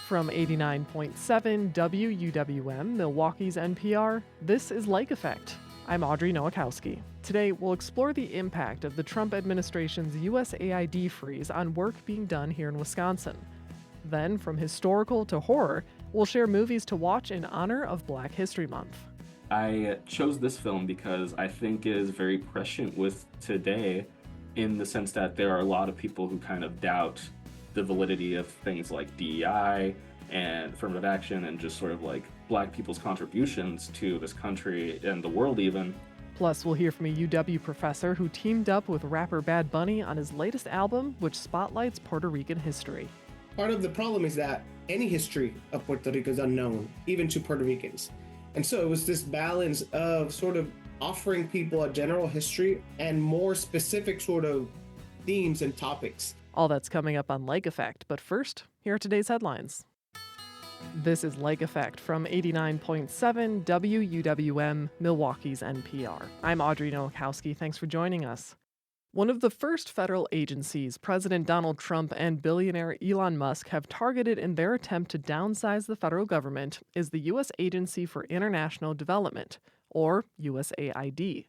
From 89.7 WUWM, Milwaukee's NPR, this is Lake Effect. I'm Audrey Nowakowski. Today, we'll explore the impact of the Trump administration's USAID freeze on work being done here in Wisconsin. Then, from historical to horror, we'll share movies to watch in honor of Black History Month. I chose this film because I think it is very prescient with today in the sense that there are a lot of people who kind of doubt the validity of things like DEI and affirmative action and just sort of like Black people's contributions to this country and the world even. Plus, we'll hear from a UW professor who teamed up with rapper Bad Bunny on his latest album, which spotlights Puerto Rican history. Part of the problem is that any history of Puerto Rico is unknown, even to Puerto Ricans. And so it was this balance of sort of offering people a general history and more specific sort of themes and topics. All that's coming up on Lake Effect, but first, here are today's headlines. This is Lake Effect from 89.7 WUWM, Milwaukee's NPR. I'm Audrey Nowakowski. Thanks for joining us. One of the first federal agencies President Donald Trump and billionaire Elon Musk have targeted in their attempt to downsize the federal government is the U.S. Agency for International Development, or USAID.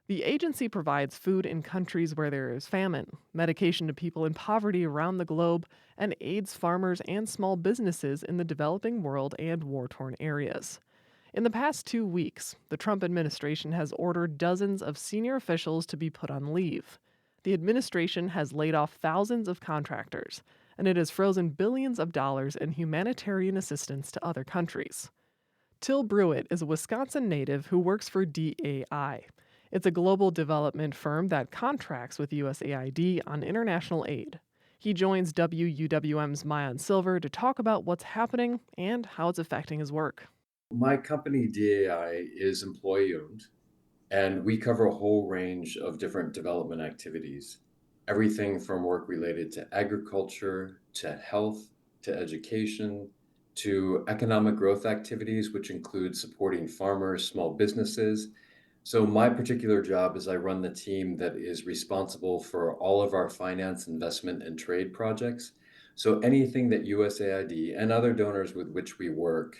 The agency provides food in countries where there is famine, medication to people in poverty around the globe, and aids farmers and small businesses in the developing world and war-torn areas. In the past 2 weeks, the Trump administration has ordered dozens of senior officials to be put on leave. The administration has laid off thousands of contractors, and it has frozen billions of dollars in humanitarian assistance to other countries. Till Brewitt is a Wisconsin native who works for DAI. It's a global development firm that contracts with USAID on international aid. He joins WUWM's Mayan Silver to talk about what's happening and how it's affecting his work. My company, DAI, is employee owned, and we cover a whole range of different development activities. Everything from work related to agriculture, to health, to education, to economic growth activities, which include supporting farmers, small businesses. So my particular job is I run the team that is responsible for all of our finance, investment, and trade projects. So anything that USAID and other donors with which we work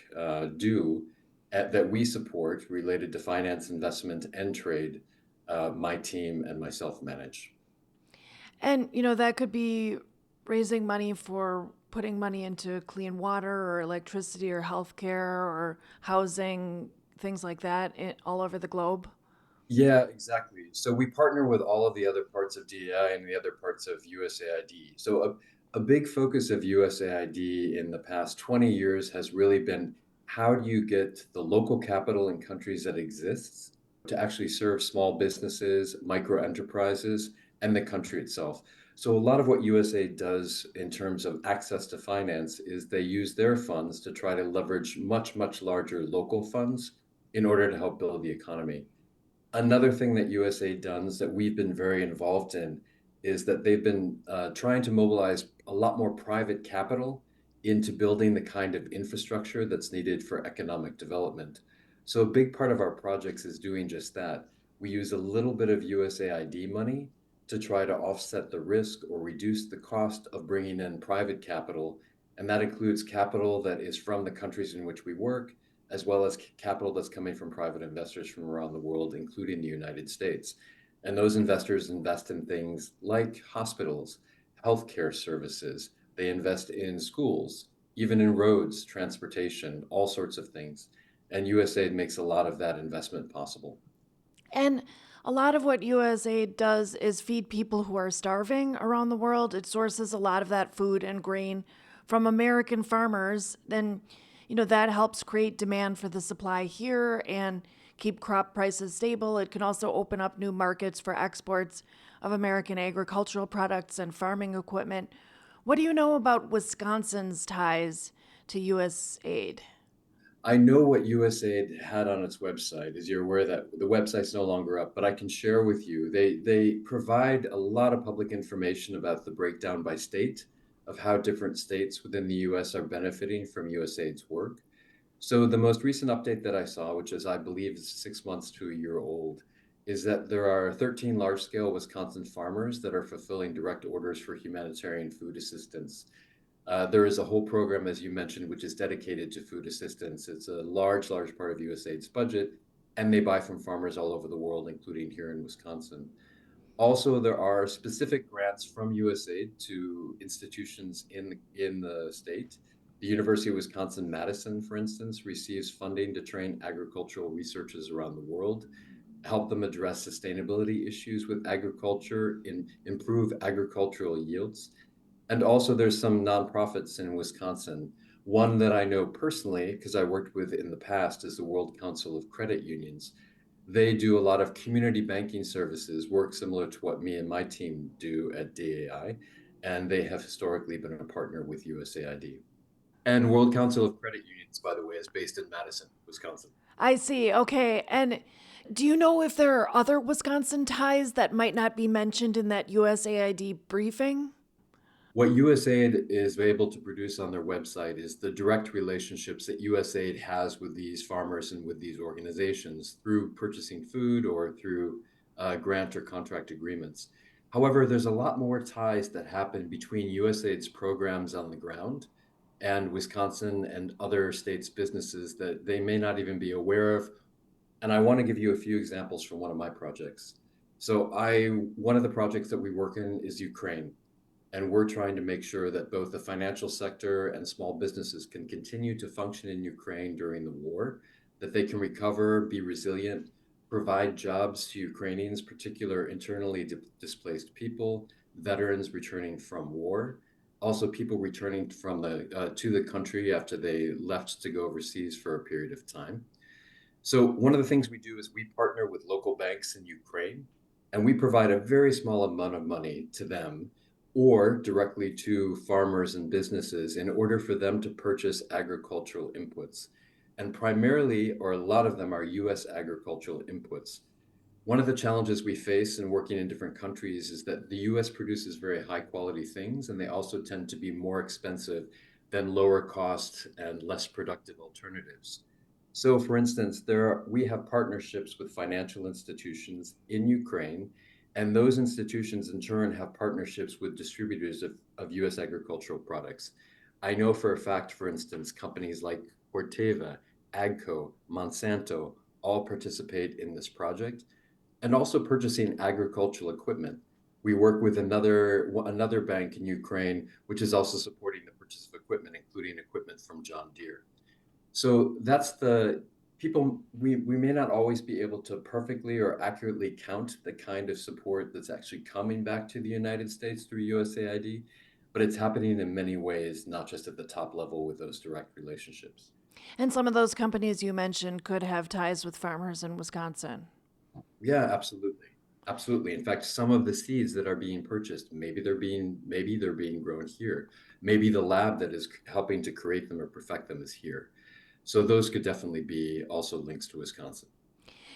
do that we support related to finance, investment, and trade, my team and myself manage. And, that could be raising money for putting money into clean water or electricity or healthcare or housing, things like that all over the globe. Yeah, exactly. So we partner with all of the other parts of DEI and the other parts of USAID. So a big focus of USAID in the past 20 years has really been how do you get the local capital in countries that exists to actually serve small businesses, micro enterprises, and the country itself. So a lot of what USAID does in terms of access to finance is they use their funds to try to leverage much, much larger local funds in order to help build the economy. Another thing that USAID does that we've been very involved in is that they've been trying to mobilize a lot more private capital into building the kind of infrastructure that's needed for economic development. So a big part of our projects is doing just that. We use a little bit of USAID money to try to offset the risk or reduce the cost of bringing in private capital. And that includes capital that is from the countries in which we work, as well as capital that's coming from private investors from around the world, including the United States. And those investors invest in things like hospitals, healthcare services. They invest in schools, even in roads, transportation, all sorts of things. And USAID makes a lot of that investment possible. And a lot of what USAID does is feed people who are starving around the world. It sources a lot of that food and grain from American farmers. Then, that helps create demand for the supply here and keep crop prices stable. It can also open up new markets for exports of American agricultural products and farming equipment. What do you know about Wisconsin's ties to USAID? I know what USAID had on its website. As you're aware that the website's no longer up, but I can share with you. They provide a lot of public information about the breakdown by state of how different states within the US are benefiting from USAID's work. So the most recent update that I saw, which is I believe is 6 months to a year old, is that there are 13 large-scale Wisconsin farmers that are fulfilling direct orders for humanitarian food assistance. There is a whole program, as you mentioned, which is dedicated to food assistance. It's a large, large part of USAID's budget, and they buy from farmers all over the world, including here in Wisconsin. Also, there are specific grants from USAID to institutions in the state. The University of Wisconsin-Madison, for instance, receives funding to train agricultural researchers around the world, help them address sustainability issues with agriculture, improve agricultural yields. And also, there's some nonprofits in Wisconsin. One that I know personally, because I worked with in the past, is the World Council of Credit Unions. They do a lot of community banking services, work similar to what me and my team do at DAI, and they have historically been a partner with USAID. And World Council of Credit Unions, by the way, is based in Madison, Wisconsin. I see. Okay. And do you know if there are other Wisconsin ties that might not be mentioned in that USAID briefing? What USAID is able to produce on their website is the direct relationships that USAID has with these farmers and with these organizations through purchasing food or through grant or contract agreements. However, there's a lot more ties that happen between USAID's programs on the ground and Wisconsin and other states' businesses that they may not even be aware of. And I want to give you a few examples from one of my projects. One of the projects that we work in is Ukraine, and we're trying to make sure that both the financial sector and small businesses can continue to function in Ukraine during the war, that they can recover, be resilient, provide jobs to Ukrainians, particular internally displaced people, veterans returning from war, also people returning from to the country after they left to go overseas for a period of time. So one of the things we do is we partner with local banks in Ukraine, and we provide a very small amount of money to them or directly to farmers and businesses in order for them to purchase agricultural inputs. And primarily, or a lot of them are US agricultural inputs. One of the challenges we face in working in different countries is that the US produces very high quality things, and they also tend to be more expensive than lower cost and less productive alternatives. So, for instance, we have partnerships with financial institutions in Ukraine, and those institutions in turn have partnerships with distributors of US agricultural products. I know for a fact, for instance, companies like Corteva, Agco, Monsanto all participate in this project, and also purchasing agricultural equipment. We work with another bank in Ukraine, which is also supporting the purchase of equipment, including equipment from John Deere. So that's the people, we may not always be able to perfectly or accurately count the kind of support that's actually coming back to the United States through USAID, but it's happening in many ways, not just at the top level with those direct relationships. And some of those companies you mentioned could have ties with farmers in Wisconsin. Yeah, absolutely. Absolutely. In fact, some of the seeds that are being purchased, maybe they're being grown here. Maybe the lab that is helping to create them or perfect them is here. So those could definitely be also links to Wisconsin.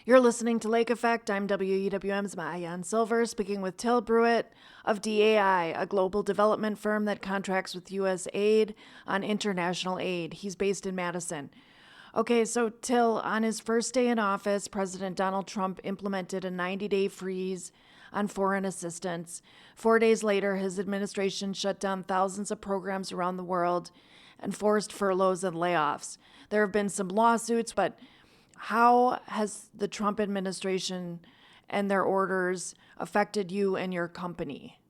You're listening to Lake Effect. I'm WEWM's Maayan Silver, speaking with Till Brewitt of DAI, a global development firm that contracts with USAID on international aid. He's based in Madison. Okay, so Till, on his first day in office, President Donald Trump implemented a 90-day freeze on foreign assistance. 4 days later, his administration shut down thousands of programs around the world and forced furloughs and layoffs. There have been some lawsuits, but how has the Trump administration and their orders affected you and your company?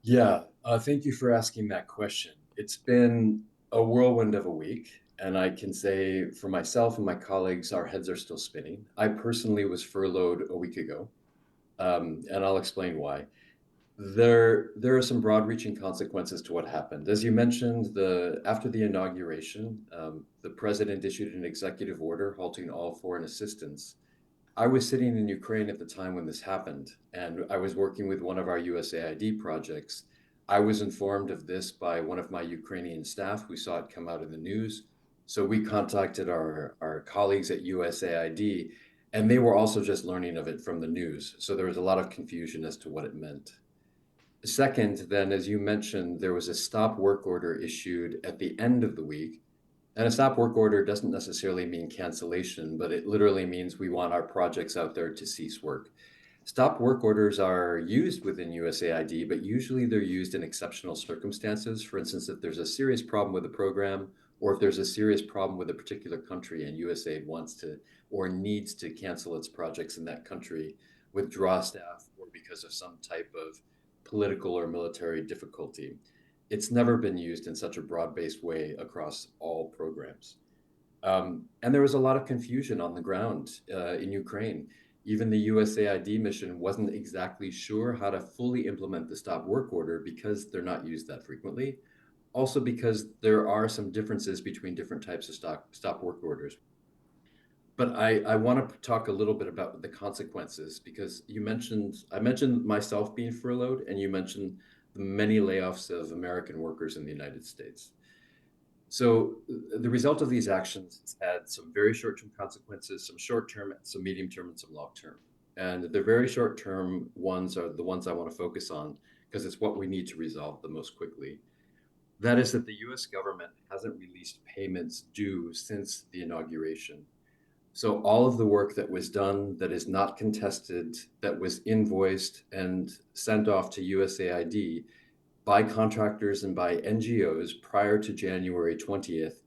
Yeah, thank you for asking that question. It's been a whirlwind of a week, and I can say for myself and my colleagues, our heads are still spinning. I personally was furloughed a week ago, and I'll explain why. There are some broad-reaching consequences to what happened. As you mentioned, after the inauguration, the president issued an executive order halting all foreign assistance. I was sitting in Ukraine at the time when this happened, and I was working with one of our USAID projects. I was informed of this by one of my Ukrainian staff. We saw it come out in the news. So we contacted our colleagues at USAID, and they were also just learning of it from the news. So there was a lot of confusion as to what it meant. Second, then, as you mentioned, there was a stop work order issued at the end of the week. And a stop work order doesn't necessarily mean cancellation, but it literally means we want our projects out there to cease work. Stop work orders are used within USAID, but usually they're used in exceptional circumstances. For instance, if there's a serious problem with a program, or if there's a serious problem with a particular country and USAID wants to or needs to cancel its projects in that country, withdraw staff, or because of some type of political or military difficulty. It's never been used in such a broad-based way across all programs. And there was a lot of confusion on the ground in Ukraine. Even the USAID mission wasn't exactly sure how to fully implement the stop work order because they're not used that frequently. Also, because there are some differences between different types of stop work orders. But I want to talk a little bit about the consequences because I mentioned myself being furloughed, and you mentioned the many layoffs of American workers in the United States. So the result of these actions has had some very short-term consequences, some short-term, some medium-term, and some long-term. And the very short-term ones are the ones I want to focus on because it's what we need to resolve the most quickly. That is that the US government hasn't released payments due since the inauguration. So all of the work that was done that is not contested, that was invoiced and sent off to USAID by contractors and by NGOs prior to January 20th,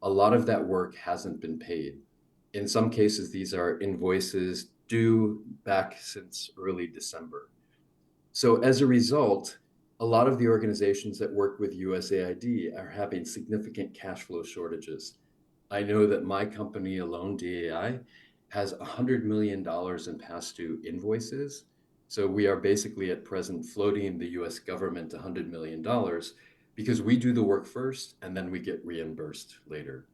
a lot of that work hasn't been paid. In some cases, these are invoices due back since early December. So as a result, a lot of the organizations that work with USAID are having significant cash flow shortages. I know that my company alone, DAI, has $100 million in past due invoices. So we are basically at present floating the US government $100 million because we do the work first and then we get reimbursed later.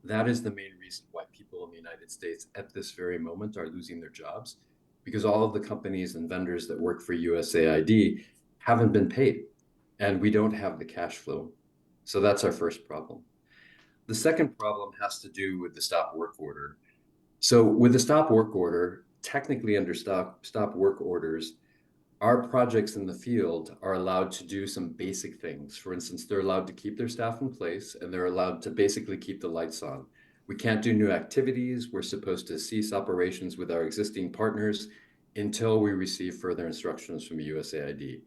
That is the main reason why people in the United States at this very moment are losing their jobs, because all of the companies and vendors that work for USAID haven't been paid and we don't have the cash flow. So that's our first problem. The second problem has to do with the stop work order. So with the stop work order, technically under stop work orders, our projects in the field are allowed to do some basic things. For instance, they're allowed to keep their staff in place and they're allowed to basically keep the lights on. We can't do new activities. We're supposed to cease operations with our existing partners until we receive further instructions from USAID.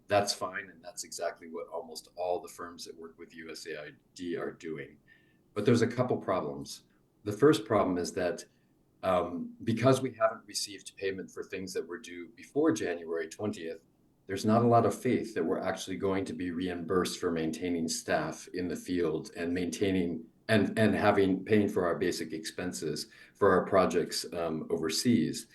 That's fine, and that's exactly what almost all the firms that work with USAID are doing. But there's a couple problems. The first problem is that because we haven't received payment for things that were due before January 20th, there's not a lot of faith that we're actually going to be reimbursed for maintaining staff in the field and maintaining and having paying for our basic expenses for our projects overseas.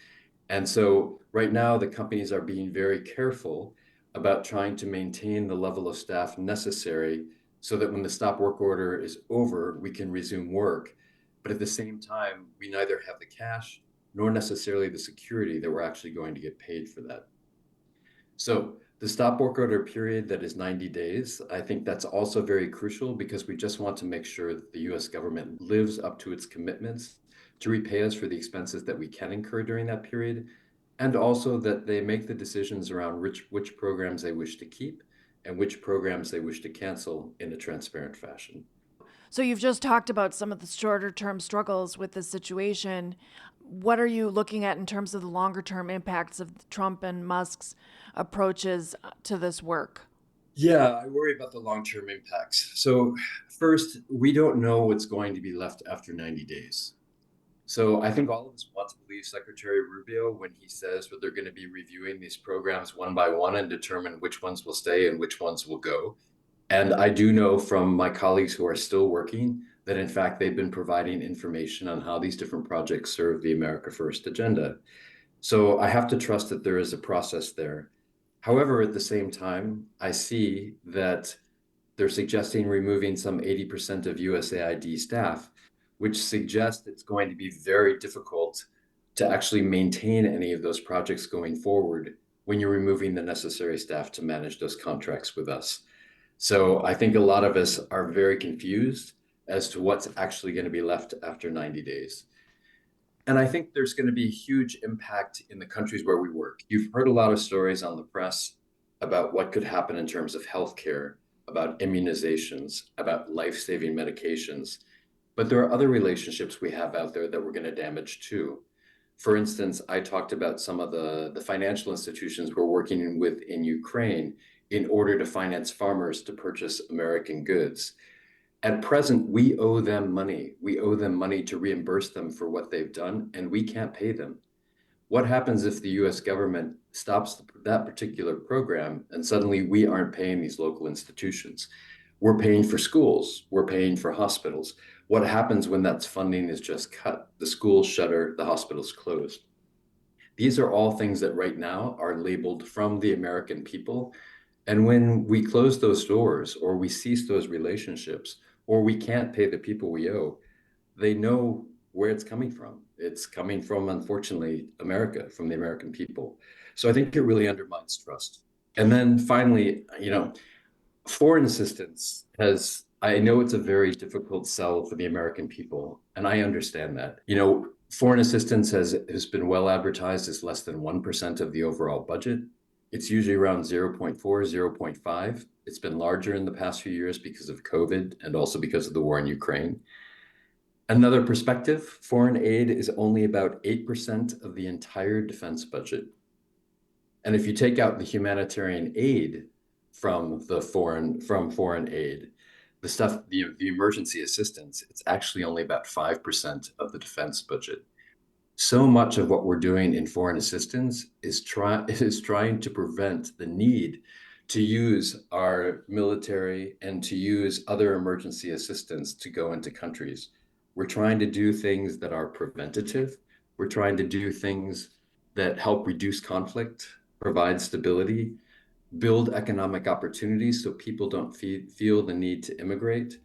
And so right now, the companies are being very careful about trying to maintain the level of staff necessary so that when the stop work order is over, we can resume work. But at the same time, we neither have the cash nor necessarily the security that we're actually going to get paid for that. So the stop work order period that is 90 days, I think that's also very crucial because we just want to make sure that the US government lives up to its commitments to repay us for the expenses that we can incur during that period, and also that they make the decisions around which programs they wish to keep and which programs they wish to cancel in a transparent fashion. So you've just talked about some of the shorter term struggles with this situation. What are you looking at in terms of the longer term impacts of Trump and Musk's approaches to this work? Yeah, I worry about the long-term impacts. So first, we don't know what's going to be left after 90 days. So I think all of us want to believe Secretary Rubio when he says that they're going to be reviewing these programs one by one and determine which ones will stay and which ones will go. And I do know from my colleagues who are still working that in fact they've been providing information on how these different projects serve the America First agenda. So I have to trust that there is a process there. However, at the same time, I see that they're suggesting removing some 80% of USAID staff, which suggests it's going to be very difficult to actually maintain any of those projects going forward when you're removing the necessary staff to manage those contracts with us. So I think a lot of us are very confused as to what's actually going to be left after 90 days. And I think there's going to be a huge impact in the countries where we work. You've heard a lot of stories on the press about what could happen in terms of healthcare, about immunizations, about life-saving medications. But there are other relationships we have out there that we're going to damage too. For instance, I talked about some of the financial institutions we're working with in Ukraine in order to finance farmers to purchase American goods. At present, we owe them money. We owe them money to reimburse them for what they've done, and we can't pay them. What happens if the US government stops that particular program and suddenly we aren't paying these local institutions? We're paying for schools, we're paying for hospitals. What happens when that funding is just cut? The schools shutter, the hospitals closed. These are all things that right now are labeled from the American people. And when we close those doors or we cease those relationships or we can't pay the people we owe, they know where it's coming from. It's coming from, unfortunately, America, from the American people. So I think it really undermines trust. And then finally, foreign assistance has, I know it's a very difficult sell for the American people, and I understand that. Foreign assistance has been well advertised as less than 1% of the overall budget. It's usually around 0.4, 0.5. It's been larger in the past few years because of COVID and also because of the war in Ukraine. Another perspective, foreign aid is only about 8% of the entire defense budget. And if you take out the humanitarian aid from foreign aid, the emergency assistance, it's actually only about 5% of the defense budget. So much of what we're doing in foreign assistance is trying to prevent the need to use our military and to use other emergency assistance to go into countries. We're trying to do things that are preventative. We're trying to do things that help reduce conflict, provide stability, build economic opportunities so people don't feel the need to immigrate.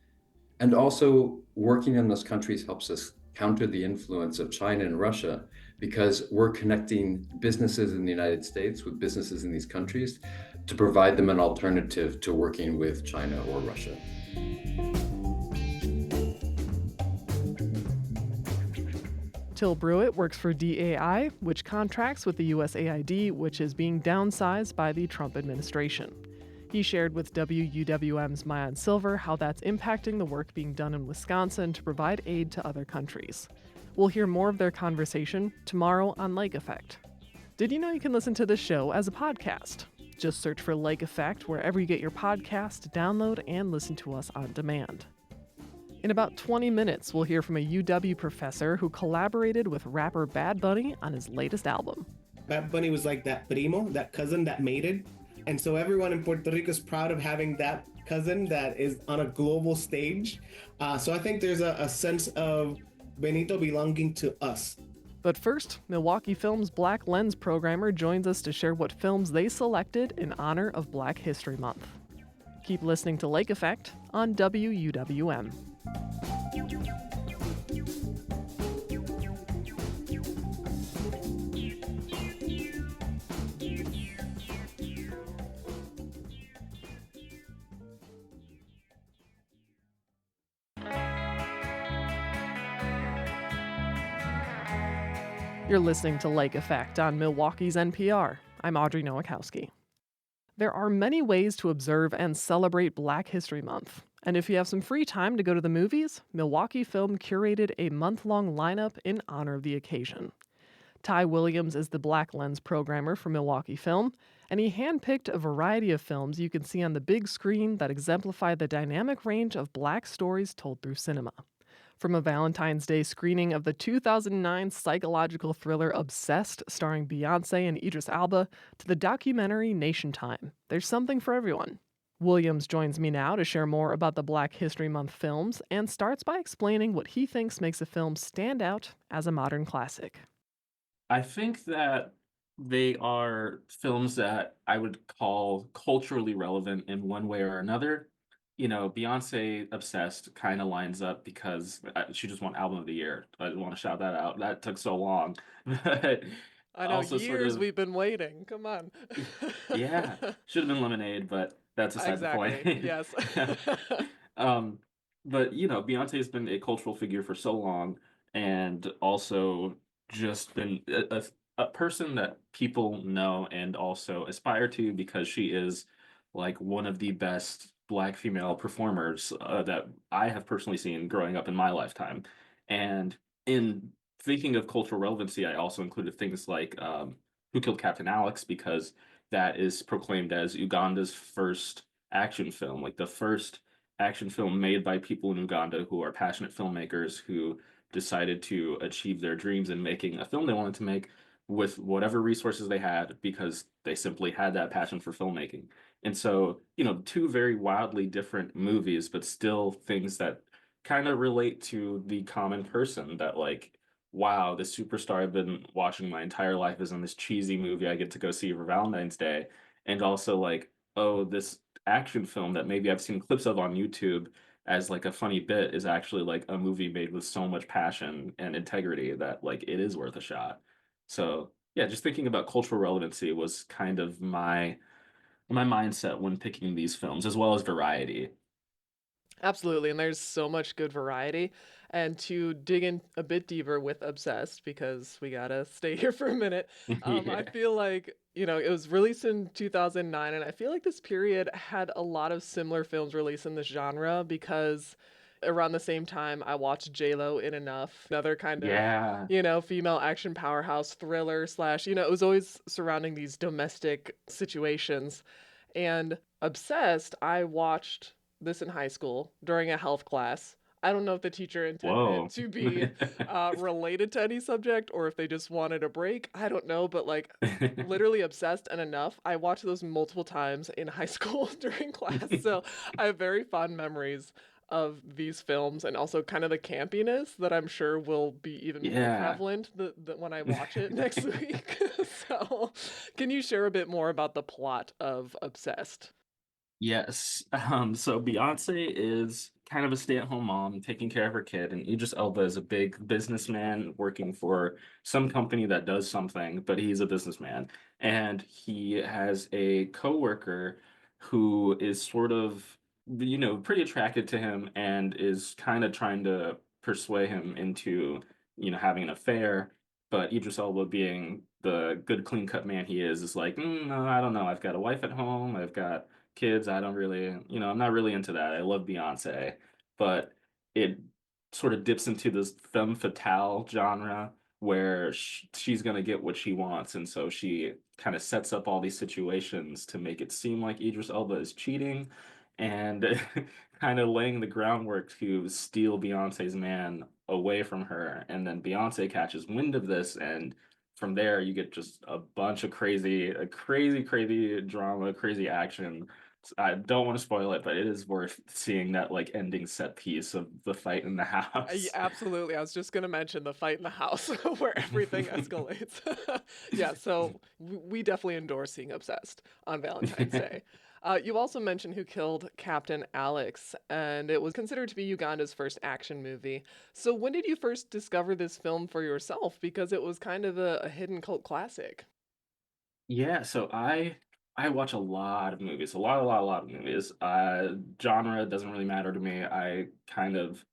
And also, working in those countries helps us counter the influence of China and Russia because we're connecting businesses in the United States with businesses in these countries to provide them an alternative to working with China or Russia. Till Brewitt works for DAI, which contracts with the USAID, which is being downsized by the Trump administration. He shared with WUWM's Mayan Silver how that's impacting the work being done in Wisconsin to provide aid to other countries. We'll hear more of their conversation tomorrow on Lake Effect. Did you know you can listen to this show as a podcast? Just search for Lake Effect wherever you get your podcast to download and listen to us on demand. In about 20 minutes, we'll hear from a UW professor who collaborated with rapper Bad Bunny on his latest album. Bad Bunny was like that primo, that cousin that mated. And so everyone in Puerto Rico is proud of having that cousin that is on a global stage. So I think there's a sense of Benito belonging to us. But first, Milwaukee Film's Black Lens programmer joins us to share what films they selected in honor of Black History Month. Keep listening to Lake Effect on WUWM. You're listening to Lake Effect on Milwaukee's NPR. I'm Audrey Nowakowski. There are many ways to observe and celebrate Black History Month. And if you have some free time to go to the movies, Milwaukee Film curated a month-long lineup in honor of the occasion. Ty Williams is the Black Lens programmer for Milwaukee Film, and he handpicked a variety of films you can see on the big screen that exemplify the dynamic range of Black stories told through cinema. From a Valentine's Day screening of the 2009 psychological thriller Obsessed, starring Beyoncé and Idris Elba, to the documentary Nation Time, there's something for everyone. Williams joins me now to share more about the Black History Month films and starts by explaining what he thinks makes a film stand out as a modern classic. I think that they are films that I would call culturally relevant in one way or another. Beyonce Obsessed kind of lines up because she just won Album of the Year. I want to shout that out. That took so long. But I know, also years we've been waiting. Come on. Yeah, should have been Lemonade, but that's beside the point. Yes. But Beyonce has been a cultural figure for so long, and also just been a person that people know and also aspire to because she is like one of the best Black female performers that I have personally seen growing up in my lifetime. And in thinking of cultural relevancy, I also included things like Who Killed Captain Alex, because that is proclaimed as Uganda's first action film, like the first action film made by people in Uganda who are passionate filmmakers who decided to achieve their dreams in making a film they wanted to make with whatever resources they had because they simply had that passion for filmmaking. And so, two very wildly different movies, but still things that kind of relate to the common person that, like, wow, this superstar I've been watching my entire life is in this cheesy movie I get to go see for Valentine's Day. And also, like, oh, this action film that maybe I've seen clips of on YouTube as like a funny bit is actually like a movie made with so much passion and integrity that like it is worth a shot. So yeah, just thinking about cultural relevancy was kind of my mindset when picking these films, as well as variety. Absolutely, and there's so much good variety. And to dig in a bit deeper with Obsessed, because we gotta stay here for a minute, I Yeah. feel like, it was released in 2009, and I feel like this period had a lot of similar films released in this genre because around the same time I watched J-Lo in Enough, another kind of, Yeah. female action powerhouse thriller slash, it was always surrounding these domestic situations. And Obsessed, I watched this in high school during a health class. I don't know if the teacher intended it Whoa. to be related to any subject or if they just wanted a break. I don't know, but like literally Obsessed and Enough. I watched those multiple times in high school during class. So I have very fond memories of these films and also kind of the campiness that I'm sure will be even more Yeah. prevalent when I watch it next week. So, can you share a bit more about the plot of Obsessed? Yes. So Beyonce is kind of a stay-at-home mom taking care of her kid, and Idris Elba is a big businessman working for some company that does something, but he's a businessman. And he has a coworker who is sort of, pretty attracted to him and is kind of trying to persuade him into, having an affair. But Idris Elba, being the good, clean-cut man he is like, no, I don't know. I've got a wife at home. I've got kids. I don't really, I'm not really into that. I love Beyonce, but it sort of dips into this femme fatale genre where she's going to get what she wants. And so she kind of sets up all these situations to make it seem like Idris Elba is cheating and kind of laying the groundwork to steal Beyonce's man away from her. And then Beyonce catches wind of this, and from there you get just a bunch of crazy drama, crazy action. I don't want to spoil it, but it is worth seeing that like ending set piece of the fight in the house. Absolutely. I was just going to mention the fight in the house where everything escalates. Yeah, so we definitely endorse seeing Obsessed on Valentine's Day. You also mentioned Who Killed Captain Alex, and it was considered to be Uganda's first action movie. So when did you first discover this film for yourself? Because it was kind of a hidden cult classic. Yeah, so I watch a lot of movies, a lot of movies. Genre doesn't really matter to me. I kind of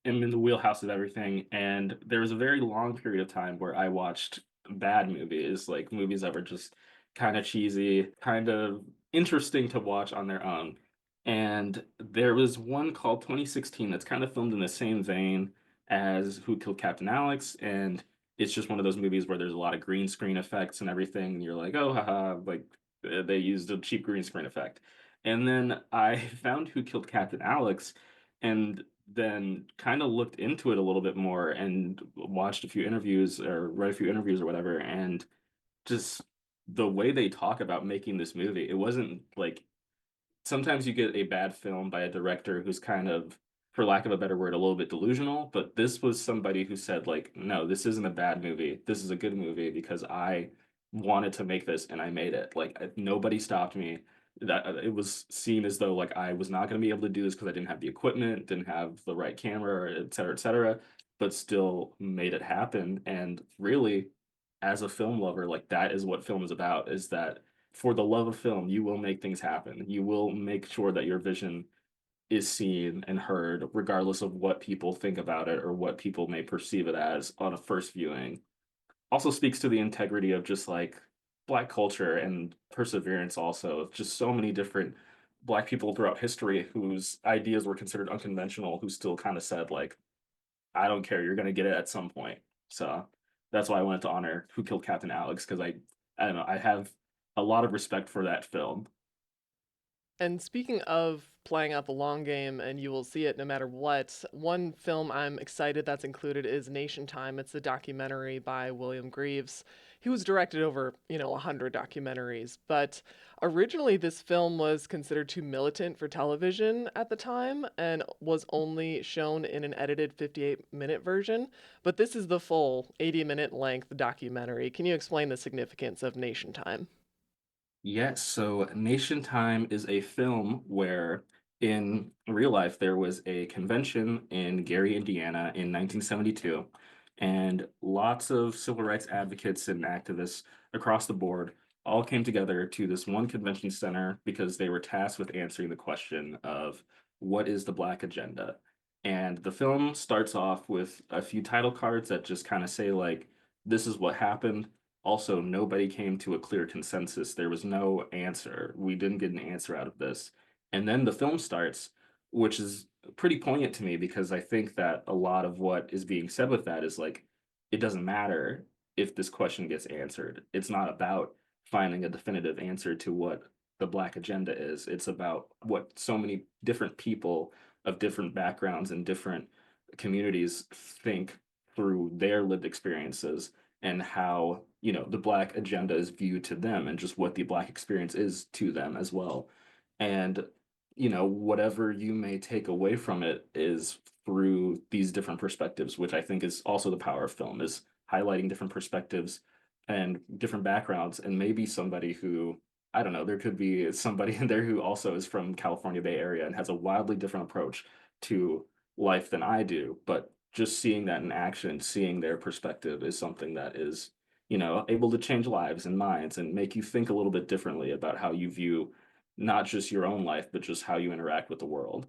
am in the wheelhouse of everything. And there was a very long period of time where I watched bad movies, like movies that were just kind of cheesy, kind of interesting to watch on their own. And there was one called 2016 that's kind of filmed in the same vein as Who Killed Captain Alex. And it's just one of those movies where there's a lot of green screen effects and everything. And you're like, oh, haha, like they used a cheap green screen effect. And then I found Who Killed Captain Alex, and then kind of looked into it a little bit more and watched a few interviews or read a few interviews or whatever, and just the way they talk about making this movie, it wasn't like sometimes you get a bad film by a director who's kind of, for lack of a better word, a little bit delusional, but this was somebody who said like, no, this isn't a bad movie. This is a good movie because I wanted to make this and I made it. Like nobody stopped me. That it was seen as though like I was not going to be able to do this because I didn't have the equipment, didn't have the right camera, et cetera, but still made it happen. And really, as a film lover, like that is what film is about, is that for the love of film, you will make things happen. You will make sure that your vision is seen and heard, regardless of what people think about it or what people may perceive it as on a first viewing. Also speaks to the integrity of just like Black culture and perseverance, also, of just so many different Black people throughout history whose ideas were considered unconventional, who still kind of said, like, I don't care, you're going to get it at some point. So that's why I wanted to honor Who Killed Captain Alex because I don't know, I have a lot of respect for that film. And speaking of playing out the long game and you will see it no matter what, one film I'm excited that's included is Nation Time. It's a documentary by William Greaves. He was directed over, 100 documentaries, but originally this film was considered too militant for television at the time and was only shown in an edited 58-minute version. But this is the full 80-minute length documentary. Can you explain the significance of Nation Time? Yes, so Nation Time is a film where in real life there was a convention in Gary, Indiana in 1972, and lots of civil rights advocates and activists across the board all came together to this one convention center because they were tasked with answering the question of what is the Black agenda? And the film starts off with a few title cards that just kind of say like, this is what happened. Also, nobody came to a clear consensus. There was no answer. We didn't get an answer out of this. And then the film starts, which is pretty poignant to me because I think that a lot of what is being said with that is like, it doesn't matter if this question gets answered. It's not about finding a definitive answer to what the Black agenda is. It's about what so many different people of different backgrounds and different communities think through their lived experiences and how the Black agenda is viewed to them and just what the Black experience is to them as well. And whatever you may take away from it is through these different perspectives, which I think is also the power of film, is highlighting different perspectives and different backgrounds. And maybe somebody who, I don't know, there could be somebody in there who also is from California Bay Area and has a wildly different approach to life than I do, but just seeing that in action, seeing their perspective is something that is, able to change lives and minds and make you think a little bit differently about how you view not just your own life, but just how you interact with the world.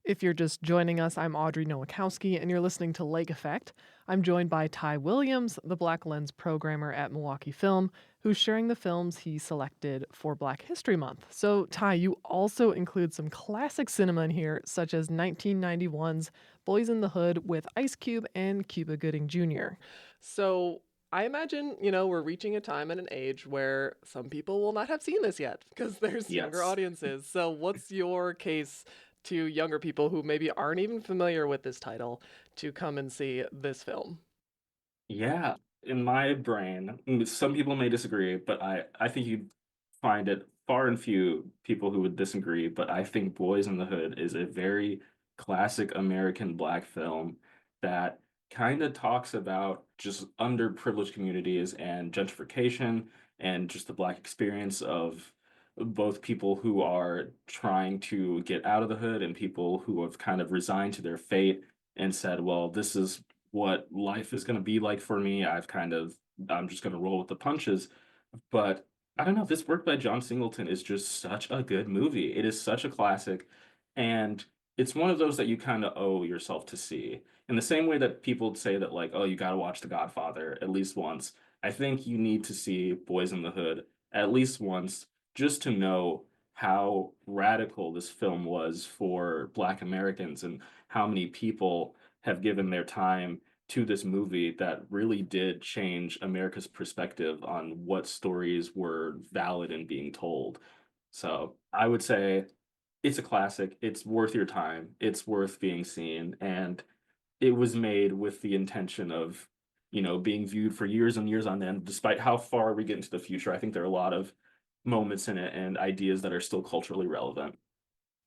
If you're just joining us, I'm Audrey Nowakowski, and you're listening to Lake Effect. I'm joined by Ty Williams, the Black Lens programmer at Milwaukee Film, who's sharing the films he selected for Black History Month. So, Ty, you also include some classic cinema in here, such as 1991's Boys in the Hood with Ice Cube and Cuba Gooding Jr. So, I imagine, we're reaching a time and an age where some people will not have seen this yet because there's younger Yes. audiences. So, what's your case to younger people who maybe aren't even familiar with this title to come and see this film? Yeah, in my brain, some people may disagree, but I think you'd find it far and few people who would disagree. But I think Boys in the Hood is a very classic American Black film that kind of talks about just underprivileged communities and gentrification and just the Black experience of both people who are trying to get out of the hood and people who have kind of resigned to their fate and said, well, this is what life is going to be like for me. I'm just going to roll with the punches. But I don't know. This work by John Singleton is just such a good movie. It is such a classic. And it's one of those that you kind of owe yourself to see. In the same way that people say that, like, oh, you got to watch The Godfather at least once. I think you need to see Boys in the Hood at least once just to know how radical this film was for Black Americans and how many people have given their time to this movie that really did change America's perspective on what stories were valid and being told. So I would say it's a classic. It's worth your time. It's worth being seen. And it was made with the intention of, being viewed for years and years on end, despite how far we get into the future. I think there are a lot of moments in it and ideas that are still culturally relevant.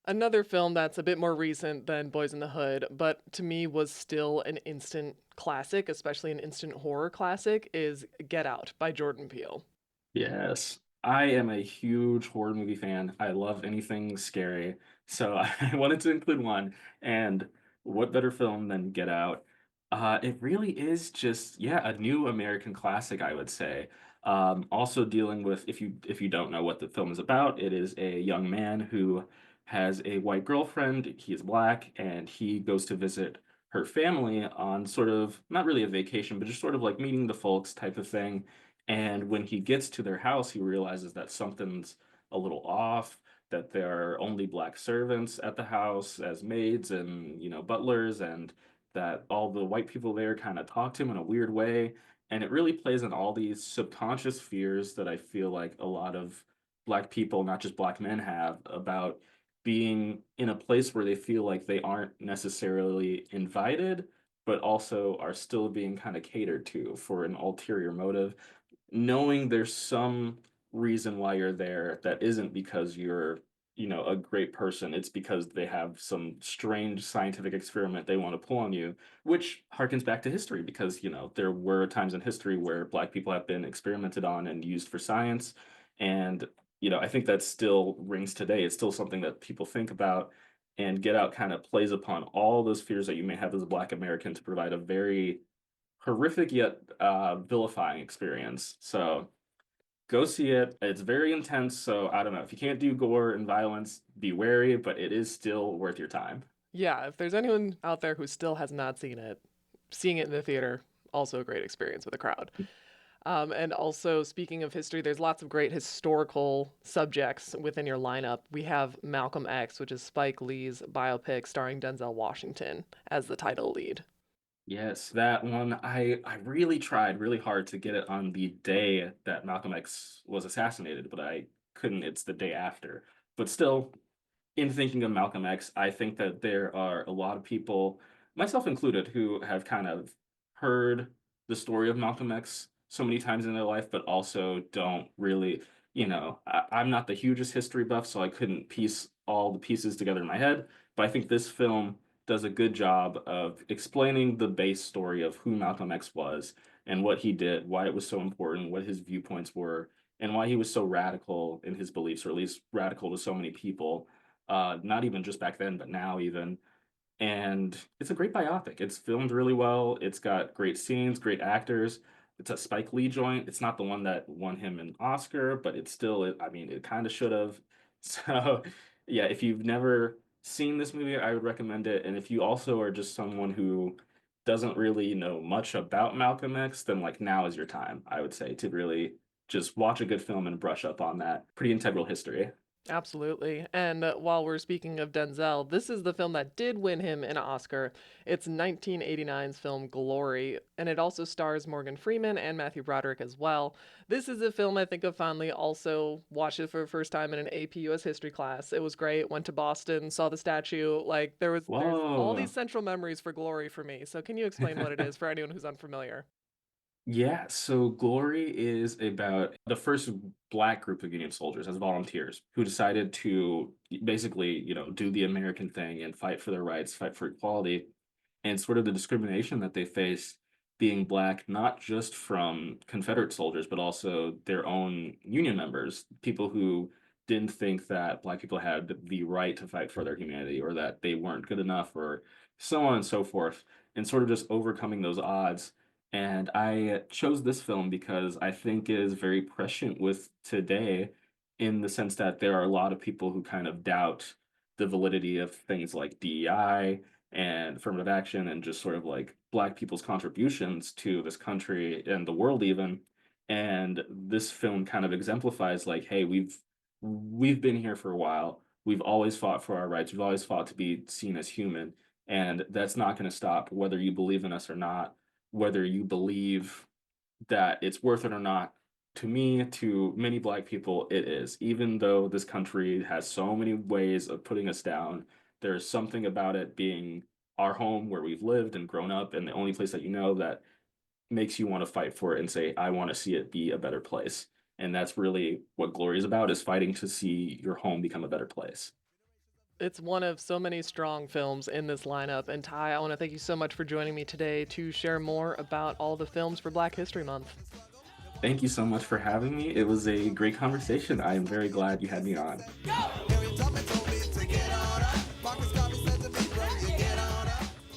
Another film that's a bit more recent than Boys in the Hood, but to me was still an instant classic, especially an instant horror classic, is Get Out by Jordan Peele. Yes. I am a huge horror movie fan. I love anything scary. So I wanted to include one. And what better film than Get Out? It really is just, yeah, a new American classic, I would say. Also dealing with, if you don't know what the film is about, it is a young man who has a white girlfriend. He is black, and he goes to visit her family on sort of not really a vacation, but just sort of like meeting the folks type of thing. And when he gets to their house, he realizes that something's a little off, that there are only black servants at the house as maids and, butlers, and that all the white people there kind of talk to him in a weird way. And it really plays on all these subconscious fears that I feel like a lot of Black people, not just Black men, have about being in a place where they feel like they aren't necessarily invited, but also are still being kind of catered to for an ulterior motive, knowing there's some reason why you're there that isn't because you're, a great person. It's because they have some strange scientific experiment they want to pull on you, which harkens back to history because, there were times in history where Black people have been experimented on and used for science. And, I think that still rings today. It's still something that people think about. And Get Out kind of plays upon all those fears that you may have as a Black American to provide a very horrific yet vilifying experience. So go see it. It's very intense. So I don't know. If you can't do gore and violence, be wary, but it is still worth your time. Yeah, if there's anyone out there who still has not seen it, seeing it in the theater, also a great experience with a crowd. And also, speaking of history, there's lots of great historical subjects within your lineup. We have Malcolm X, which is Spike Lee's biopic starring Denzel Washington as the title lead. Yes, that one. I really tried really hard to get it on the day that Malcolm X was assassinated, but I couldn't. It's the day after. But still, in thinking of Malcolm X, I think that there are a lot of people, myself included, who have kind of heard the story of Malcolm X so many times in their life, but also don't really, I'm not the hugest history buff, so I couldn't piece all the pieces together in my head. But I think this film does a good job of explaining the base story of who Malcolm X was and what he did, why it was so important, what his viewpoints were, and why he was so radical in his beliefs, or at least radical to so many people, not even just back then, but now even. And it's a great biopic. It's filmed really well. It's got great scenes, great actors. It's a Spike Lee joint. It's not the one that won him an Oscar, but it's still, I mean, it kind of should have. So, yeah, if you've never seen this movie, I would recommend it. And if you also are just someone who doesn't really know much about Malcolm X, then like now is your time, I would say, to really just watch a good film and brush up on that pretty integral history. Absolutely. And while we're speaking of Denzel, this is the film that did win him an Oscar. It's 1989's film Glory, and it also stars Morgan Freeman and Matthew Broderick as well. This is a film I think of fondly. Also watched it for the first time in an AP US history class. It was great. Went to Boston, saw the statue. Like there's all Whoa. these central memories for Glory for me. So can you explain what it is for anyone who's unfamiliar? Yeah, so Glory is about the first Black group of Union soldiers as volunteers who decided to basically, do the American thing and fight for their rights, fight for equality, and sort of the discrimination that they face being Black, not just from Confederate soldiers, but also their own Union members, people who didn't think that Black people had the right to fight for their humanity or that they weren't good enough or so on and so forth, and sort of just overcoming those odds. And I chose this film because I think it is very prescient with today in the sense that there are a lot of people who kind of doubt the validity of things like DEI and affirmative action and just sort of like Black people's contributions to this country and the world even. And this film kind of exemplifies like, hey, we've been here for a while. We've always fought for our rights. We've always fought to be seen as human. And that's not going to stop whether you believe in us or not, whether you believe that it's worth it or not. To me, to many Black people, it is. Even though this country has so many ways of putting us down, there's something about it being our home where we've lived and grown up, and the only place that that makes you want to fight for it and say, I want to see it be a better place. And that's really what Glory is about, is fighting to see your home become a better place. It's one of so many strong films in this lineup. And Ty, I want to thank you so much for joining me today to share more about all the films for Black History Month. Thank you so much for having me. It was a great conversation. I am very glad you had me on.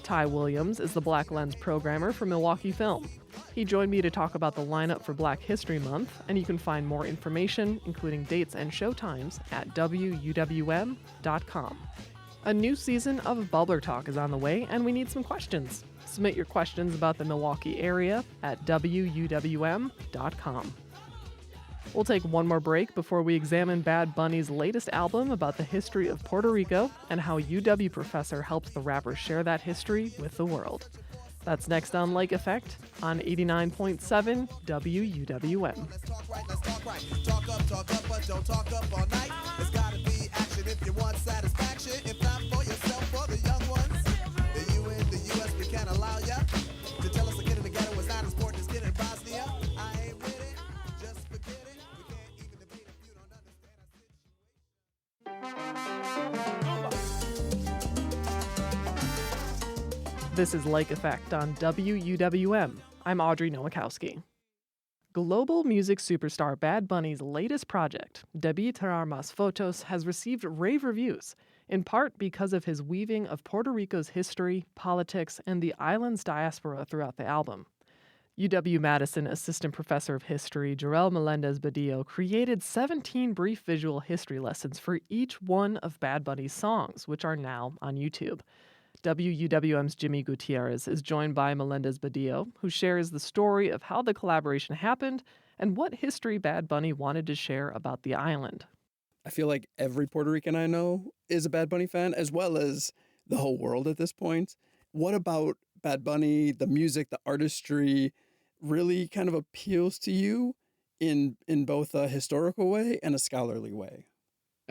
Ty Williams is the Black Lens programmer for Milwaukee Film. He joined me to talk about the lineup for Black History Month, and you can find more information, including dates and showtimes, at wuwm.com. A new season of Bubbler Talk is on the way, and we need some questions. Submit your questions about the Milwaukee area at wuwm.com. We'll take one more break before we examine Bad Bunny's latest album about the history of Puerto Rico and how UW Professor helped the rapper share that history with the world. That's next on Lake Effect on 89.7 WUWM. Let's talk right, let's talk right. Talk up, but don't talk up all night. There's gotta be action if you want satisfaction. If not for yourself, for the young ones. The UN, the US, we can't allow ya to tell us a kid in the ghetto was not as important as kid in Bosnia. I ain't with it, just forget it. We can't even debate if you don't understand. This is Lake Effect on WUWM. I'm Audrey Nowakowski. Global music superstar Bad Bunny's latest project, Debí Tirar Más Fotos, has received rave reviews, in part because of his weaving of Puerto Rico's history, politics, and the island's diaspora throughout the album. UW-Madison Assistant Professor of History Jarrell Melendez-Badillo created 17 brief visual history lessons for each one of Bad Bunny's songs, which are now on YouTube. WUWM's Jimmy Gutierrez is joined by Melendez-Badillo, who shares the story of how the collaboration happened and what history Bad Bunny wanted to share about the island. I feel like every Puerto Rican I know is a Bad Bunny fan, as well as the whole world at this point. What about Bad Bunny, the music, the artistry, really kind of appeals to you in both a historical way and a scholarly way?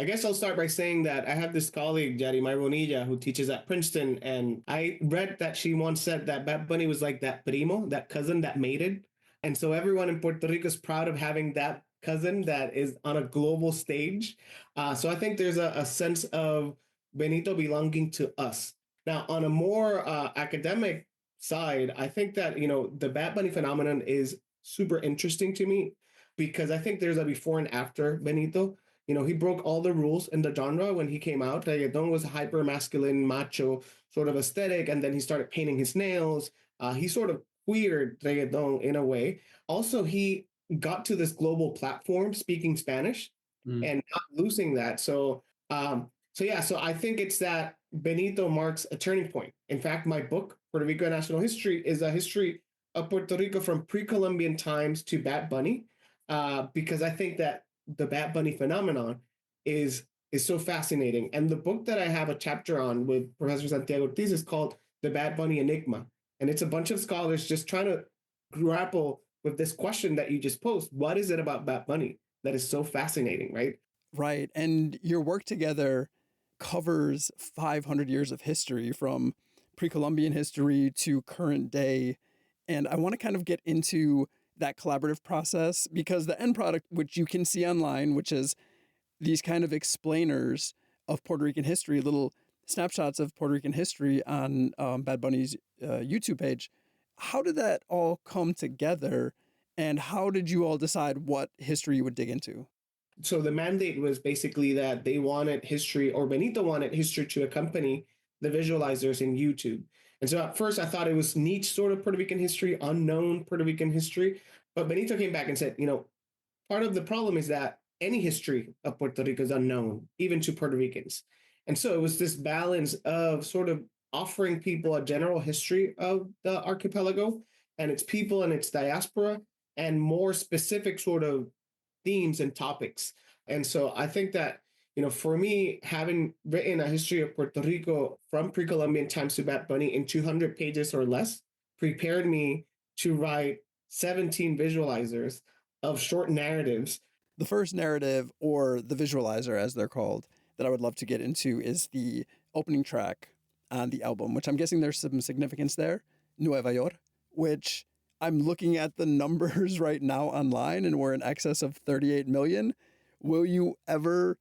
I guess I'll start by saying that I have this colleague, Yarimar Bonilla, who teaches at Princeton, and I read that she once said that Bad Bunny was like that primo, that cousin that mated. And so everyone in Puerto Rico is proud of having that cousin that is on a global stage. So I think there's a sense of Benito belonging to us. Now, on a more academic side, I think that, the Bad Bunny phenomenon is super interesting to me because I think there's a before and after Benito. He broke all the rules in the genre when he came out. Reggaeton was a hyper masculine, macho sort of aesthetic, and then he started painting his nails. He sort of queered reggaeton in a way. Also, he got to this global platform speaking Spanish and not losing that. So I think it's that Benito marks a turning point. In fact, my book, Puerto Rico National History, is a history of Puerto Rico from pre-Columbian times to Bad Bunny, because I think that the Bad Bunny phenomenon is so fascinating. And the book that I have a chapter on with Professor Santiago Ortiz is called The Bad Bunny Enigma. And it's a bunch of scholars just trying to grapple with this question that you just posed. What is it about Bad Bunny that is so fascinating, right? Right. And your work together covers 500 years of history, from pre-Columbian history to current day. And I want to kind of get into that collaborative process, because the end product, which you can see online, which is these kind of explainers of Puerto Rican history, little snapshots of Puerto Rican history on Bad Bunny's YouTube page. How did that all come together, and how did you all decide what history you would dig into? So the mandate was basically that they wanted history, or Benito wanted history to accompany the visualizers in YouTube. And so at first I thought it was niche sort of Puerto Rican history, unknown Puerto Rican history. But Benito came back and said, part of the problem is that any history of Puerto Rico is unknown, even to Puerto Ricans. And so it was this balance of sort of offering people a general history of the archipelago and its people and its diaspora, and more specific sort of themes and topics. And so I think that, for me, having written a history of Puerto Rico from pre-Columbian times to Bad Bunny in 200 pages or less prepared me to write 17 visualizers of short narratives. The first narrative, or the visualizer as they're called, that I would love to get into is the opening track on the album, which I'm guessing there's some significance there, Nueva York, which I'm looking at the numbers right now online, and we're in excess of 38 million. Will you ever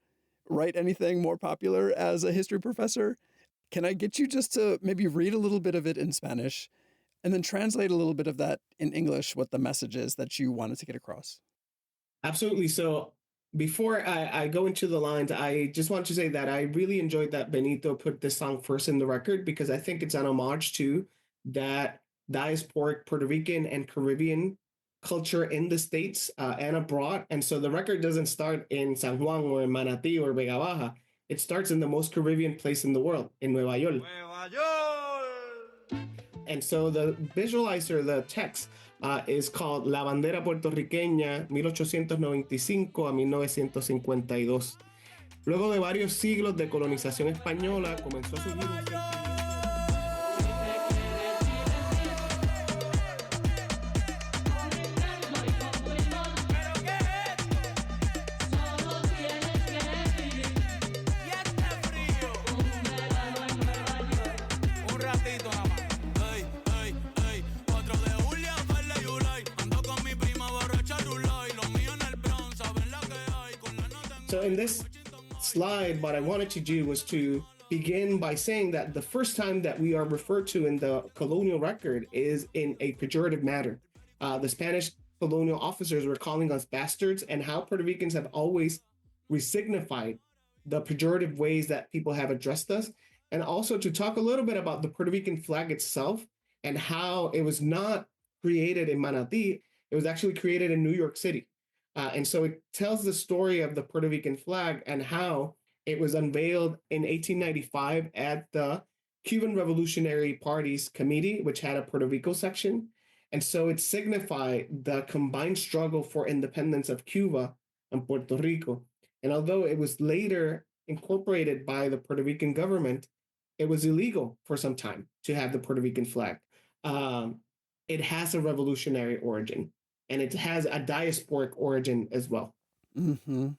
write anything more popular as a history professor? Can I get you just to maybe read a little bit of it in Spanish and then translate a little bit of that in English, what the message is that you wanted to get across? Absolutely. So before I go into the lines, I just want to say that I really enjoyed that Benito put this song first in the record, because I think it's an homage to that diasporic Puerto Rican and Caribbean culture in the States and abroad. And so the record doesn't start in San Juan or in Manatí or Vega Baja. It starts in the most Caribbean place in the world, in Nueva York. Nueva York. And so the visualizer, the text, is called La Bandera Puertorriqueña 1895 a 1952. Luego de varios siglos de colonización española, comenzó a surgir un sentimiento. So in this slide, what I wanted to do was to begin by saying that the first time that we are referred to in the colonial record is in a pejorative manner. The Spanish colonial officers were calling us bastards, and how Puerto Ricans have always resignified the pejorative ways that people have addressed us, and also to talk a little bit about the Puerto Rican flag itself and how it was not created in Manatí, it was actually created in New York City. And so it tells the story of the Puerto Rican flag and how it was unveiled in 1895 at the Cuban Revolutionary Party's committee, which had a Puerto Rico section. And so it signified the combined struggle for independence of Cuba and Puerto Rico. And although it was later incorporated by the Puerto Rican government, it was illegal for some time to have the Puerto Rican flag. It has a revolutionary origin, and it has a diasporic origin as well. Mm-hmm.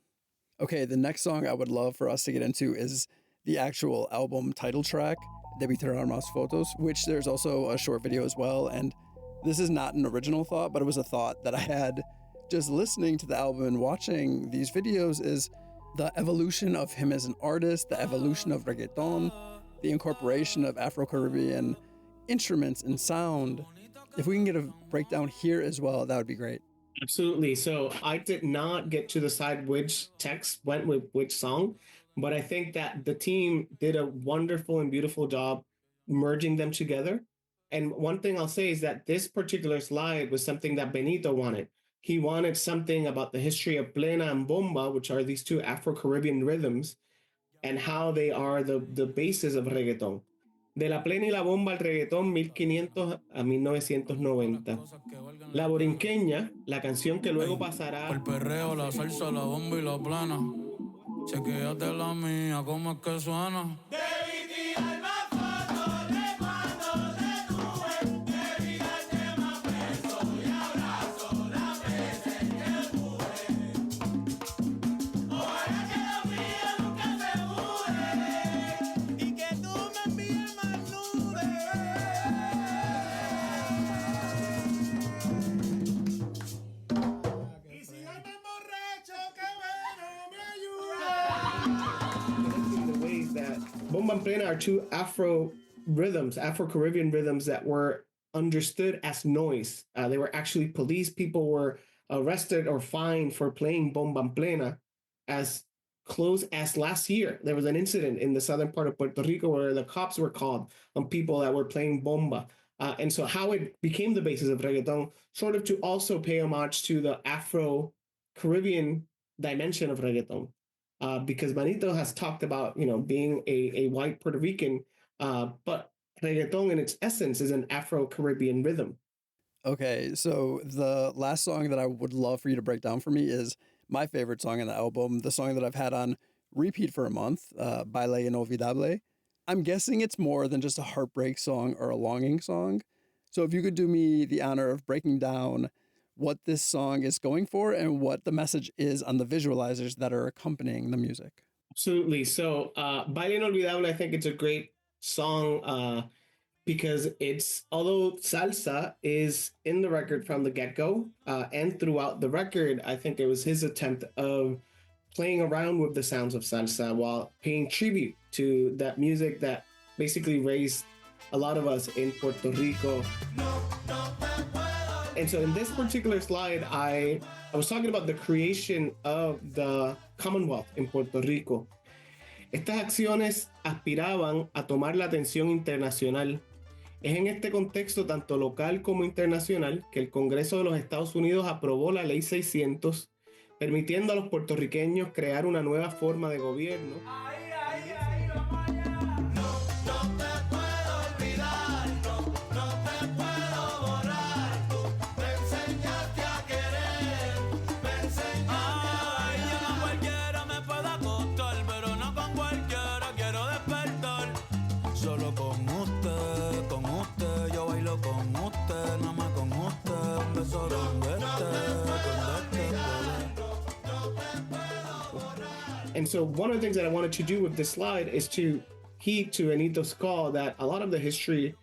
Okay, the next song I would love for us to get into is the actual album title track, Debí tirar más fotos, which there's also a short video as well. And this is not an original thought, but it was a thought that I had just listening to the album and watching these videos, is the evolution of him as an artist, the evolution of reggaeton, the incorporation of Afro-Caribbean instruments and sound. If we can get a breakdown here as well, that would be great. Absolutely. So I did not get to decide which text went with which song, but I think that the team did a wonderful and beautiful job merging them together. And one thing I'll say is that this particular slide was something that Benito wanted. He wanted something about the history of plena and bomba, which are these two Afro-Caribbean rhythms, and how they are the basis of reggaeton. De la plena y la bomba al reggaetón 1500 a 1990. La borinqueña, la canción que luego pasará. El perreo, la salsa, la bomba y la plana. Chequéate la mía, cómo es que suena. Bomba and plena are two Afro-Caribbean rhythms that were understood as noise. They were actually police. People were arrested or fined for playing bomba and plena. As close as last year, there was an incident in the southern part of Puerto Rico where the cops were called on people that were playing bomba. And so how it became the basis of reggaeton, sort of to also pay homage to the Afro-Caribbean dimension of reggaeton. Because Manito has talked about, being a white Puerto Rican, but reggaeton in its essence is an Afro-Caribbean rhythm. Okay, so the last song that I would love for you to break down for me is my favorite song in the album, the song that I've had on repeat for a month, Baile Inolvidable. I'm guessing it's more than just a heartbreak song or a longing song. So if you could do me the honor of breaking down what this song is going for and what the message is on the visualizers that are accompanying the music. Absolutely. So Baile Inolvidable, I think it's a great song because although salsa is in the record from the get-go and throughout the record, I think it was his attempt of playing around with the sounds of salsa while paying tribute to that music that basically raised a lot of us in Puerto Rico. And so in this particular slide, I was talking about the creation of the Commonwealth in Puerto Rico. Estas acciones aspiraban a tomar la atención internacional. Es en este contexto, tanto local como internacional, que el Congreso de los Estados Unidos aprobó la Ley 600, permitiendo a los puertorriqueños crear una nueva forma de gobierno. No te puedo olvidar, no And so one of the things that I wanted to do with this slide is to heed to Anito's call that a lot of the history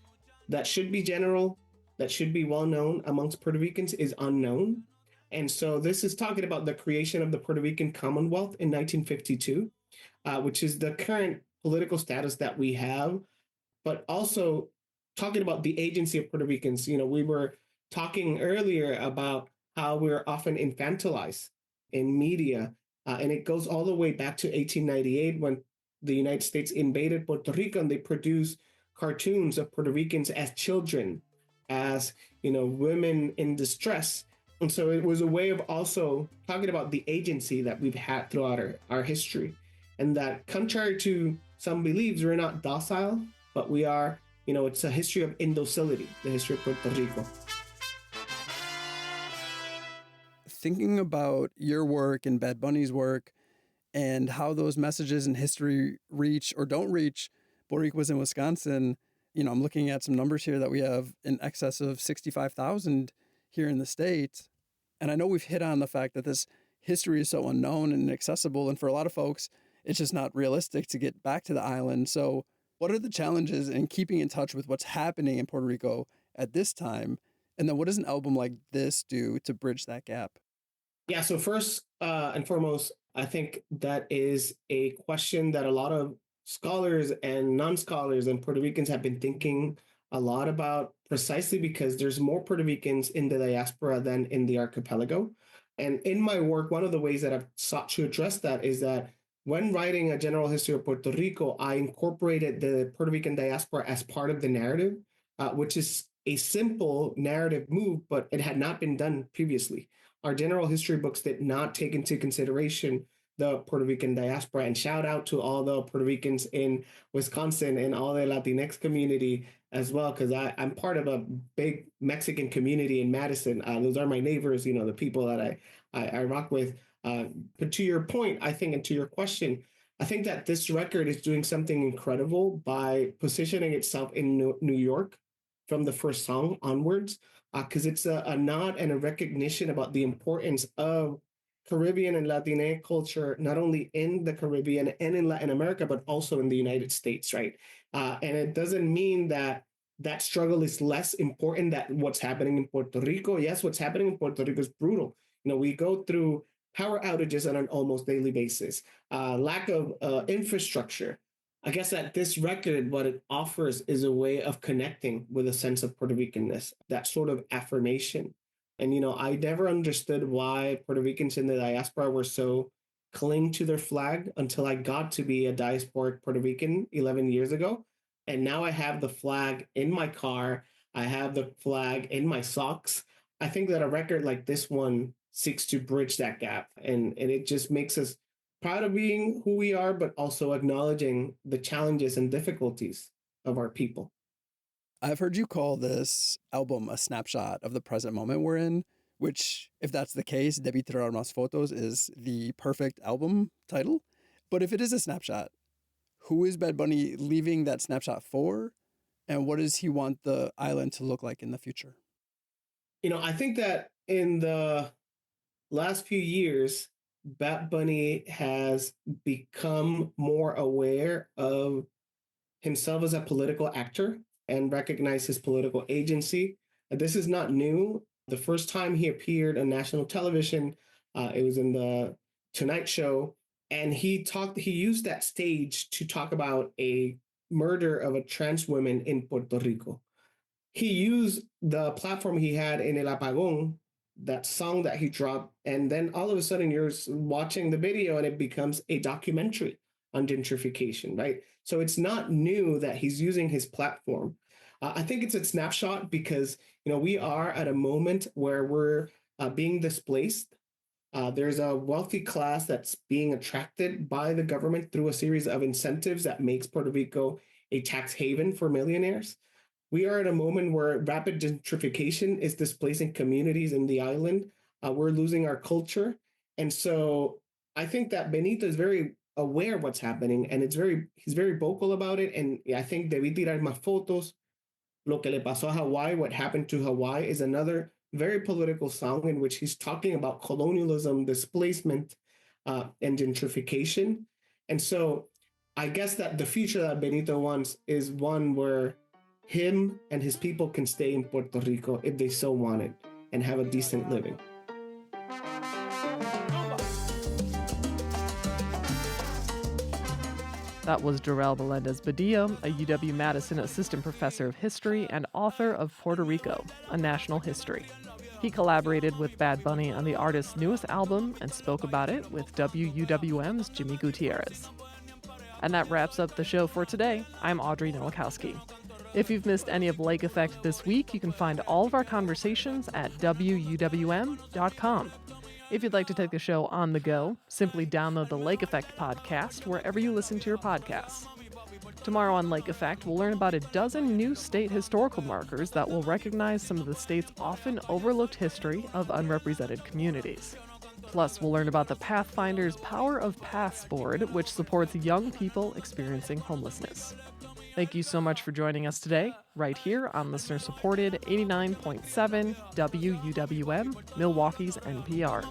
that should be general, that should be well known amongst Puerto Ricans is unknown. And so this is talking about the creation of the Puerto Rican Commonwealth in 1952, which is the current political status that we have, but also talking about the agency of Puerto Ricans. You know, we were talking earlier about how we're often infantilized in media, and it goes all the way back to 1898 when the United States invaded Puerto Rico and they produced cartoons of Puerto Ricans as children, as women in distress. And so it was a way of also talking about the agency that we've had throughout our history. And that contrary to some beliefs, we're not docile, but we are, it's a history of indocility, the history of Puerto Rico. Thinking about your work and Bad Bunny's work and how those messages in history reach or don't reach Boricuas in Wisconsin, I'm looking at some numbers here that we have in excess of 65,000 here in the state. And I know we've hit on the fact that this history is so unknown and inaccessible. And for a lot of folks, it's just not realistic to get back to the island. So what are the challenges in keeping in touch with what's happening in Puerto Rico at this time? And then what does an album like this do to bridge that gap? Yeah, so first and foremost, I think that is a question that a lot of scholars and non-scholars and Puerto Ricans have been thinking a lot about, precisely because there's more Puerto Ricans in the diaspora than in the archipelago. And in my work, one of the ways that I've sought to address that is that when writing a general history of Puerto Rico, I incorporated the Puerto Rican diaspora as part of the narrative, which is a simple narrative move, but it had not been done previously. Our general history books did not take into consideration the Puerto Rican diaspora. And shout out to all the Puerto Ricans in Wisconsin and all the Latinx community as well, because I'm part of a big Mexican community in Madison. Those are my neighbors, the people that I rock with. But to your point, I think, and to your question, I think that this record is doing something incredible by positioning itself in New York from the first song onwards, because it's a nod and a recognition about the importance of Caribbean and Latinx culture, not only in the Caribbean and in Latin America, but also in the United States, right? And it doesn't mean that that struggle is less important than what's happening in Puerto Rico. Yes, what's happening in Puerto Rico is brutal. We go through power outages on an almost daily basis, lack of infrastructure. I guess that this record, what it offers is a way of connecting with a sense of Puerto Ricanness, that sort of affirmation. And, I never understood why Puerto Ricans in the diaspora were so cling to their flag until I got to be a diasporic Puerto Rican 11 years ago. And now I have the flag in my car. I have the flag in my socks. I think that a record like this one seeks to bridge that gap. And it just makes us proud of being who we are, but also acknowledging the challenges and difficulties of our people. I've heard you call this album a snapshot of the present moment we're in, which, if that's the case, Debí tirar más fotos is the perfect album title. But if it is a snapshot, who is Bad Bunny leaving that snapshot for? And what does he want the island to look like in the future? I think that in the last few years, Bad Bunny has become more aware of himself as a political actor and recognize his political agency. This is not new. The first time he appeared on national television, it was in the Tonight Show, and he used that stage to talk about a murder of a trans woman in Puerto Rico. He used the platform he had in El Apagón, that song that he dropped, and then all of a sudden you're watching the video and it becomes a documentary on gentrification, right? So it's not new that he's using his platform. I think it's a snapshot because, we are at a moment where we're being displaced. There's a wealthy class that's being attracted by the government through a series of incentives that makes Puerto Rico a tax haven for millionaires. We are at a moment where rapid gentrification is displacing communities in the island. We're losing our culture. And so I think that Benito is very aware of what's happening, and he's very vocal about it. And I think Debí tirar más fotos, Lo que le pasó a Hawaii, what happened to Hawaii, is another very political song in which he's talking about colonialism, displacement, and gentrification. And so I guess that the future that Benito wants is one where him and his people can stay in Puerto Rico if they so want it and have a decent living. That was Jarrell Melendez-Badillo, a UW-Madison assistant professor of history and author of Puerto Rico, A National History. He collaborated with Bad Bunny on the artist's newest album and spoke about it with WUWM's Jimmy Gutierrez. And that wraps up the show for today. I'm Audrey Nowakowski. If you've missed any of Lake Effect this week, you can find all of our conversations at WUWM.com. If you'd like to take the show on the go, simply download the Lake Effect podcast wherever you listen to your podcasts. Tomorrow on Lake Effect, we'll learn about a dozen new state historical markers that will recognize some of the state's often overlooked history of unrepresented communities. Plus, we'll learn about the Pathfinder's Power of Paths board, which supports young people experiencing homelessness. Thank you so much for joining us today, right here on listener-supported 89.7 WUWM, Milwaukee's NPR.